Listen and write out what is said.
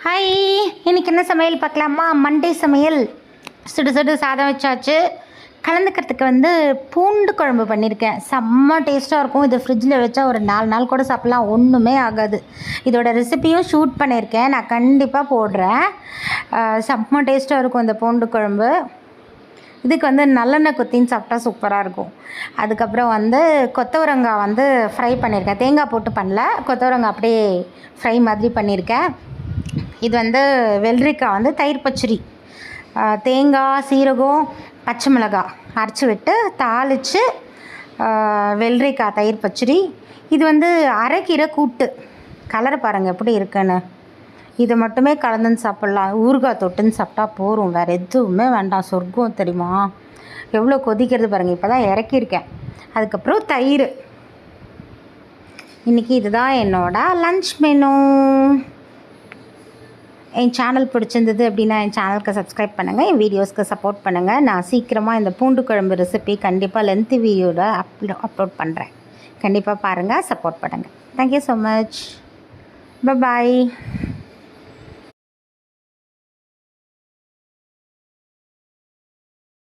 Hi, இன்றைக்கி என்ன சமையல் பார்க்கலாமா? மண்டே சமையல். சுடு சுடு சாதம் வச்சாச்சு. கலந்துக்கிறதுக்கு பூண்டு குழம்பு பண்ணியிருக்கேன். செம்ம டேஸ்ட்டாக இருக்கும். இது ஃப்ரிட்ஜில் வச்சா ஒரு 4 நாள் கூட சாப்பிட்லாம், ஒன்றுமே ஆகாது. இதோட ரெசிப்பியும் ஷூட் பண்ணியிருக்கேன், நான் கண்டிப்பாக போடுறேன். செம்ம டேஸ்ட்டாக இருக்கும் இந்த பூண்டு குழம்பு. இதுக்கு நல்லெண்ணெய் குத்தின்னு சாப்பிட்டா சூப்பராக இருக்கும். அதுக்கப்புறம் கொத்தவரங்காய் ஃப்ரை பண்ணியிருக்கேன். தேங்காய் போட்டு பண்ணல, கொத்தவரங்காய் அப்படியே ஃப்ரை மாதிரி பண்ணியிருக்கேன். இது வெள்ளரிக்காய் தயிர் பச்சடி, தேங்காய், சீரகம், பச்சை மிளகாய் அரைச்சி விட்டு தாளித்து வெள்ளரிக்காய் தயிர் பச்சடி. இது அரைக்கீரை கூட்டு. கலரை பாருங்கள் எப்படி இருக்குன்னு. இதை மட்டுமே கலந்துன்னு சாப்பிட்லாம். ஊறுகாய் தொட்டுன்னு சாப்பிட்டா போகும், வேறு எதுவுமே வேண்டாம். சொர்க்கம் தெரியுமா? எவ்வளோ கொதிக்கிறது பாருங்கள். இப்போ தான் இறக்கியிருக்கேன். அதுக்கப்புறம் தயிர். இன்றைக்கி இதுதான் என்னோடய லன்ச் மெனு. என் சேனல் பிடிச்சிருந்தது அப்படின்னா என் சேனலுக்கு சப்ஸ்கிரைப் பண்ணுங்கள், என் வீடியோஸ்க்கு சப்போர்ட் பண்ணுங்கள். நான் சீக்கிரமாக இந்த பூண்டு குழம்பு ரெசிபி கண்டிப்பாக லென்த்து வீடியோட அப்லோட் பண்ணுறேன். கண்டிப்பாக பாருங்கள், சப்போர்ட் பண்ணுங்கள். Thank you so much. பாய்.